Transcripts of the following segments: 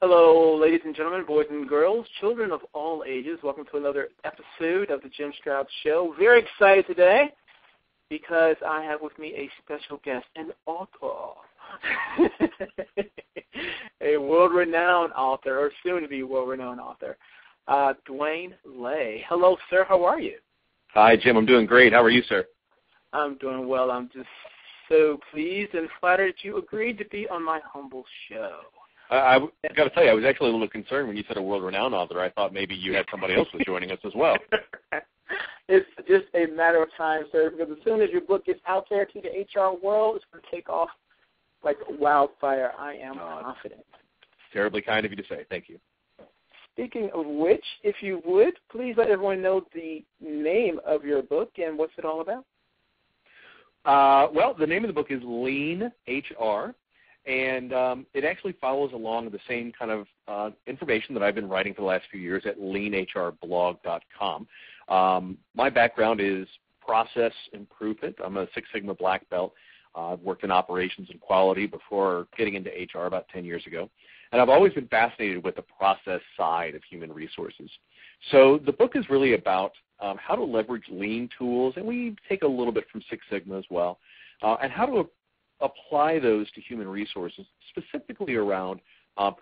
Hello, ladies and gentlemen, boys and girls, children of all ages. Welcome to another episode of the Jim Stroud Show. Very excited today because I have with me a special guest, an author, a world-renowned author, or soon-to-be world-renowned author, Dwane Lay. Hello, sir. How are you? Hi, Jim. I'm doing great. How are you, sir? I'm doing well. I'm just so pleased and flattered that you agreed to be on my humble show. I got to tell you, I was actually a little concerned when you said a world-renowned author. I thought maybe you had somebody else was joining us as well. It's just a matter of time, sir, because as soon as your book gets out there to the HR world, it's going to take off like wildfire. I am confident. Terribly kind of you to say. Thank you. Speaking of which, if you would, please let everyone know the name of your book and what's it all about. Well, the name of the book is Lean HR. And it actually follows along the same kind of information that I've been writing for the last few years at leanhrblog.com. My background is process improvement. I'm a Six Sigma black belt. I've worked in operations and quality before getting into HR about 10 years ago. And I've always been fascinated with the process side of human resources. So the book is really about how to leverage lean tools, and we take a little bit from Six Sigma as well, and how to apply those to human resources, specifically around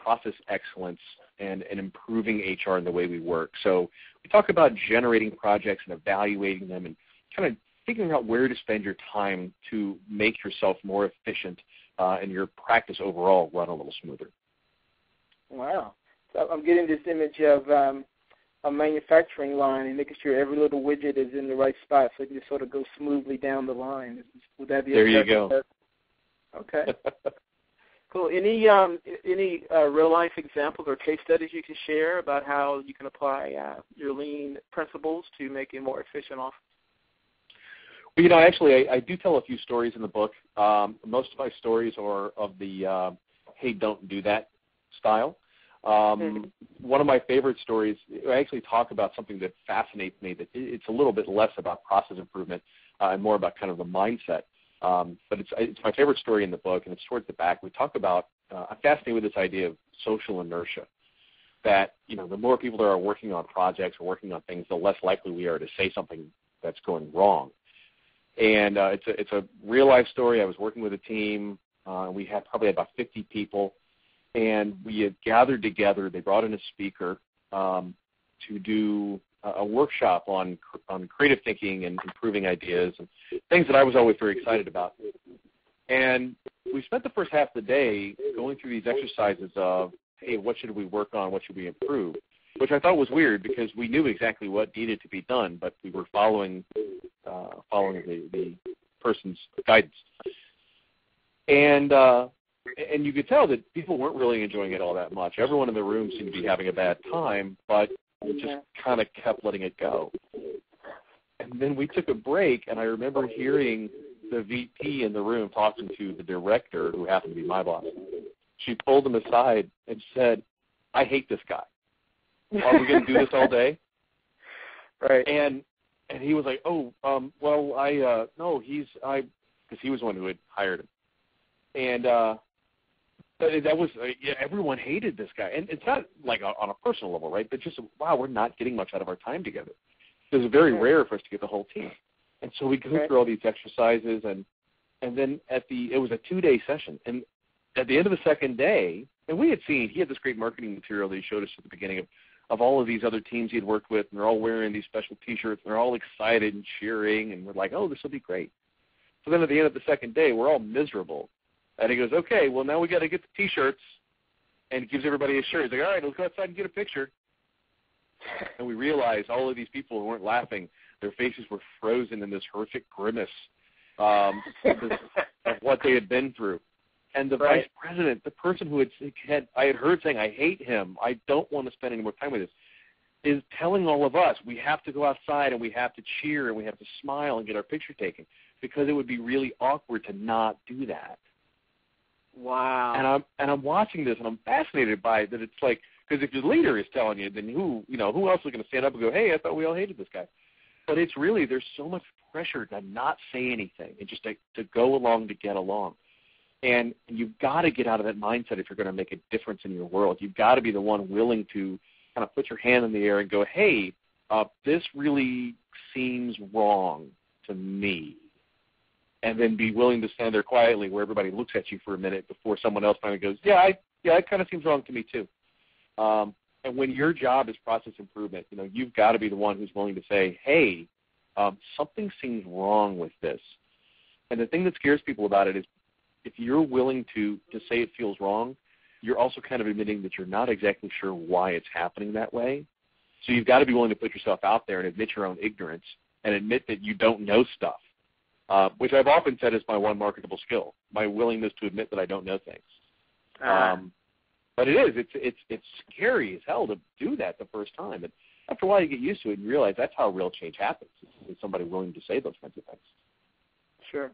process excellence and improving HR in the way we work. So we talk about generating projects and evaluating them and kind of figuring out where to spend your time to make yourself more efficient and your practice overall run a little smoother. Wow. So I'm getting this image of a manufacturing line and making sure every little widget is in the right spot so it can just sort of go smoothly down the line. Would that be there you go. Okay. Cool. Any real-life examples or case studies you can share about how you can apply your lean principles to make a more efficient office? Well, actually, I do tell a few stories in the book. Most of my stories are of the, hey, don't do that style. One of my favorite stories, I actually talk about something that fascinates me, that it's a little bit less about process improvement and more about kind of the mindset. But it's my favorite story in the book, and it's towards the back. We talk about, I'm fascinated with this idea of social inertia, that, the more people that are working on projects or working on things, the less likely we are to say something that's going wrong. And it's a real-life story. I was working with a team. We had probably about 50 people, and we had gathered together. They brought in a speaker to do a workshop on creative thinking and improving ideas and things that I was always very excited about. And we spent the first half of the day going through these exercises of, hey, what should we work on? What should we improve? Which I thought was weird because we knew exactly what needed to be done, but we were following the person's guidance. And you could tell that people weren't really enjoying it all that much. Everyone in the room seemed to be having a bad time, but we just kind of kept letting it go. And then we took a break, and I remember hearing the VP in the room talking to the director, who happened to be my boss. She pulled him aside and said, I hate this guy. Are we going to do this all day? Right. And he was like, no, because he was the one who had hired him. And that was everyone hated this guy, and it's not like on a personal level, right? But just wow, we're not getting much out of our time together. It was very rare for us to get the whole team, and so we go through all these exercises, and then it was a 2-day session, and at the end of the second day, and he had this great marketing material that he showed us at the beginning of all of these other teams he had worked with, and they're all wearing these special T-shirts, and they're all excited and cheering, and we're like, oh, this will be great. So then at the end of the second day, we're all miserable. And he goes, okay, well, now we got to get the T-shirts, and he gives everybody a shirt. He's like, all right, let's go outside and get a picture. And we realized all of these people who weren't laughing, their faces were frozen in this horrific grimace of what they had been through. And the vice president, the person who I had heard saying, I hate him, I don't want to spend any more time with this, is telling all of us we have to go outside and we have to cheer and we have to smile and get our picture taken because it would be really awkward to not do that. Wow. And I'm watching this and I'm fascinated by it, that it's like, because if your leader is telling you, then who else is going to stand up and go, hey, I thought we all hated this guy. But it's really, there's so much pressure to not say anything and just to go along to get along. And you've got to get out of that mindset if you're going to make a difference in your world. You've got to be the one willing to kind of put your hand in the air and go, hey, this really seems wrong to me. And then be willing to stand there quietly where everybody looks at you for a minute before someone else finally goes, yeah, it kind of seems wrong to me too. And when your job is process improvement, you've got to be the one who's willing to say, hey, something seems wrong with this. And the thing that scares people about it is if you're willing to say it feels wrong, you're also kind of admitting that you're not exactly sure why it's happening that way. So you've got to be willing to put yourself out there and admit your own ignorance and admit that you don't know stuff, which I've often said is my one marketable skill, my willingness to admit that I don't know things. But it's scary as hell to do that the first time. And after a while you get used to it and you realize that's how real change happens, is somebody willing to say those kinds of things. Sure.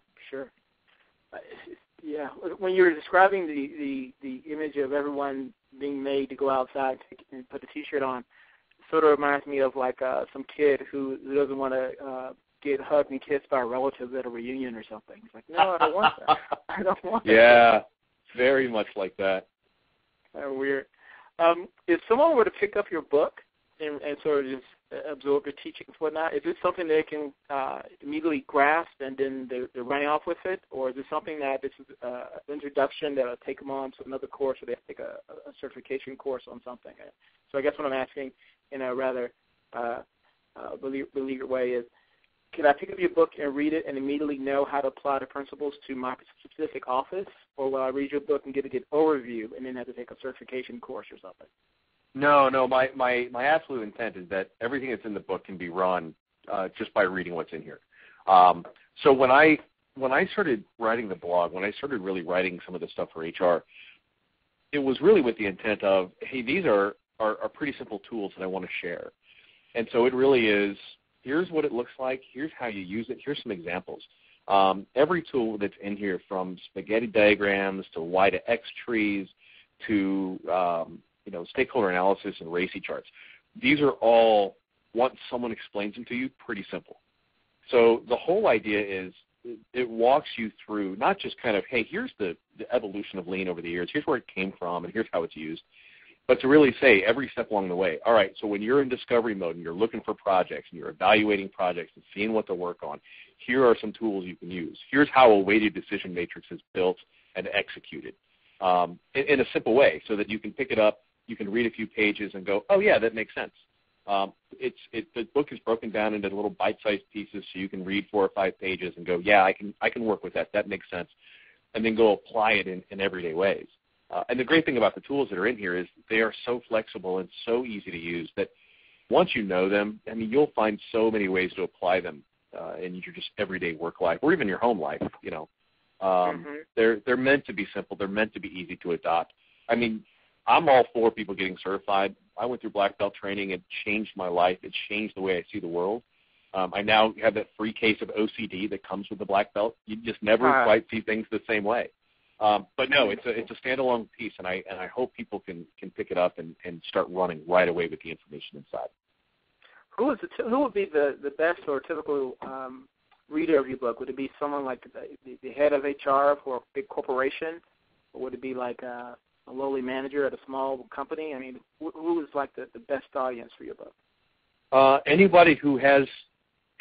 Yeah, when you were describing the image of everyone being made to go outside and put a T-shirt on, it sort of reminds me of like some kid who doesn't want to get hugged and kissed by a relative at a reunion or something. He's like, no, I don't want that. I don't want that. Yeah, very much like that. Weird. If someone were to pick up your book and sort of just absorb your teachings and whatnot, is this something they can immediately grasp and then they're running off with it? Or is it something that this is an introduction that will take them on to another course, or they have to take a certification course on something? So I guess what I'm asking in a rather beleaguered way is, can I pick up your book and read it and immediately know how to apply the principles to my specific office? Or will I read your book and get a good overview and then have to take a certification course or something? No. My absolute intent is that everything that's in the book can be run just by reading what's in here. So when I started writing the blog, when I started really writing some of the stuff for HR, it was really with the intent of, hey, these are pretty simple tools that I want to share. And so it really is, here's what it looks like, here's how you use it, here's some examples. Every tool that's in here, from spaghetti diagrams to Y to X trees to stakeholder analysis and RACI charts, these are all, once someone explains them to you, pretty simple. So the whole idea is it walks you through not just kind of, hey, here's the evolution of Lean over the years, here's where it came from, and here's how it's used, but to really say every step along the way, all right, so when you're in discovery mode and you're looking for projects and you're evaluating projects and seeing what to work on, here are some tools you can use. Here's how a weighted decision matrix is built and executed in a simple way so that you can pick it up, you can read a few pages and go, oh, yeah, that makes sense. The book is broken down into little bite-sized pieces so you can read 4 or 5 pages and go, yeah, I can work with that. That makes sense. And then go apply it in everyday ways. And the great thing about the tools that are in here is they are so flexible and so easy to use that once you know them, I mean, you'll find so many ways to apply them in your just everyday work life or even your home life. They're meant to be simple. They're meant to be easy to adopt. I mean, I'm all for people getting certified. I went through black belt training. It changed my life. It changed the way I see the world. I now have that free case of OCD that comes with the black belt. You just never quite see things the same way. But no, it's a standalone piece, and I hope people can pick it up and start running right away with the information inside. Who would be the best or typical reader of your book? Would it be someone like the head of HR for a big corporation, or would it be like a lowly manager at a small company? I mean, who is like the best audience for your book? Anybody who has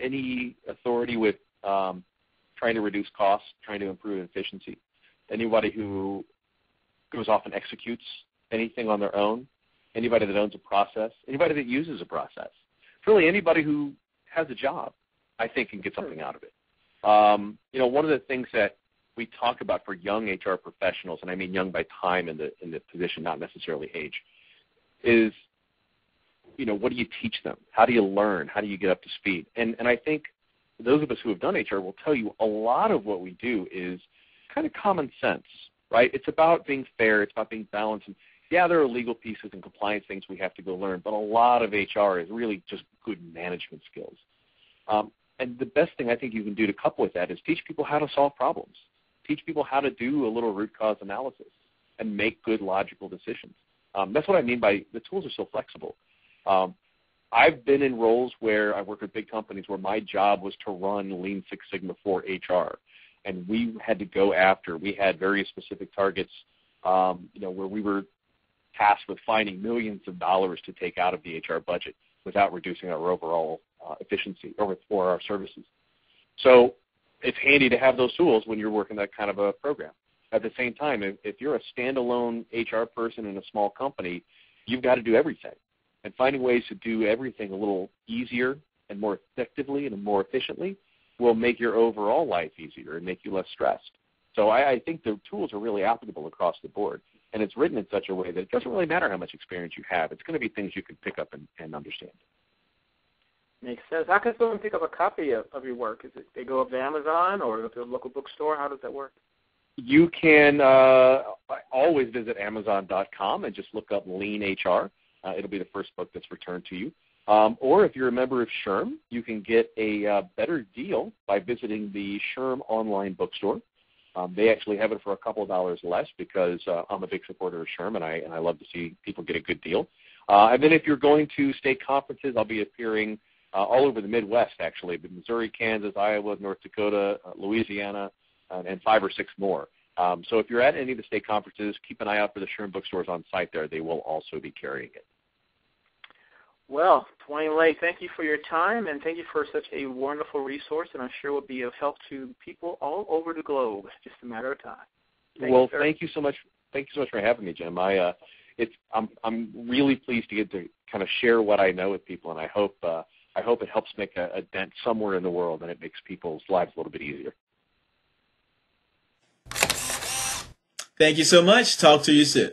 any authority with trying to reduce costs, trying to improve efficiency. Anybody who goes off and executes anything on their own, anybody that owns a process, anybody that uses a process. Really anybody who has a job, I think, can get something out of it. One of the things that we talk about for young HR professionals, and I mean young by time in the position, not necessarily age, is, what do you teach them? How do you learn? How do you get up to speed? And I think those of us who have done HR will tell you a lot of what we do is kind of common sense, right? It's about being fair. It's about being balanced. And yeah, there are legal pieces and compliance things we have to go learn, but a lot of HR is really just good management skills. And the best thing I think you can do to couple with that is teach people how to solve problems. Teach people how to do a little root cause analysis and make good logical decisions. That's what I mean by the tools are so flexible. I've been in roles where I work with big companies where my job was to run Lean Six Sigma for HR. and we had to go after. We had very specific targets, where we were tasked with finding millions of dollars to take out of the HR budget without reducing our overall efficiency for our services. So it's handy to have those tools when you're working that kind of a program. At the same time, if you're a standalone HR person in a small company, you've got to do everything. And finding ways to do everything a little easier and more effectively and more efficiently will make your overall life easier and make you less stressed. So I think the tools are really applicable across the board. And it's written in such a way that it doesn't really matter how much experience you have. It's going to be things you can pick up and understand. Makes sense. How can someone pick up a copy of your work? Is it they go up to Amazon or go to a local bookstore? How does that work? You can always visit Amazon.com and just look up Lean HR. It'll be the first book that's returned to you. Or if you're a member of SHRM, you can get a better deal by visiting the SHRM online bookstore. They actually have it for a couple of dollars less because I'm a big supporter of SHRM, and I love to see people get a good deal. And then if you're going to state conferences, I'll be appearing all over the Midwest, actually, Missouri, Kansas, Iowa, North Dakota, Louisiana, and 5 or 6 more. So if you're at any of the state conferences, keep an eye out for the SHRM bookstores on site there. They will also be carrying it. Well, Dwane Lay, thank you for your time, and thank you for such a wonderful resource, and I'm sure will be of help to people all over the globe. It's just a matter of time. Thank you so much. Thank you so much for having me, Jim. I'm really pleased to get to kind of share what I know with people, and I hope it helps make a dent somewhere in the world, and it makes people's lives a little bit easier. Thank you so much. Talk to you soon.